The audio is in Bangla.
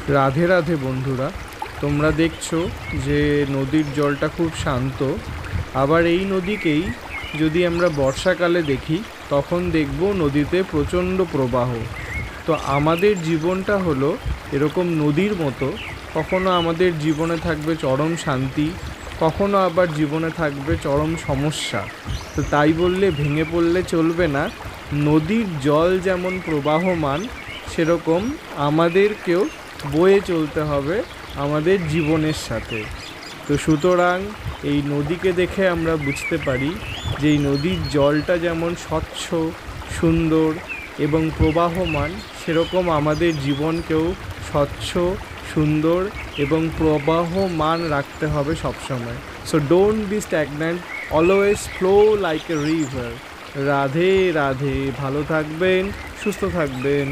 রাধে রাধে বন্ধুরা, তোমরা দেখছো যে নদীর জলটা খুব শান্ত। আবার এই নদীকেই যদি আমরা বর্ষাকালে দেখি তখন দেখব নদীতে প্রচণ্ড প্রবাহ। তো আমাদের জীবনটা হলো এরকম নদীর মতো। কখনো আমাদের জীবনে থাকবে চরম শান্তি, কখনো আবার জীবনে থাকবে চরম সমস্যা। তো তাই বললে ভেঙে পড়লে চলবে না। নদীর জল যেমন প্রবাহমান, সেরকম আমাদেরকেও বয়ে চলতে হবে আমাদের জীবনের সাথে। তো সুতরাং এই নদীকে দেখে আমরা বুঝতে পারি যে এই নদীর জলটা যেমন স্বচ্ছ, সুন্দর এবং প্রবাহমান, সেরকম আমাদের জীবনকেও স্বচ্ছ, সুন্দর এবং প্রবাহমান রাখতে হবে সবসময়। So don't be stagnant, always flow like a river. Radhe Radhe, ভালো থাকবেন, সুস্থ থাকবেন।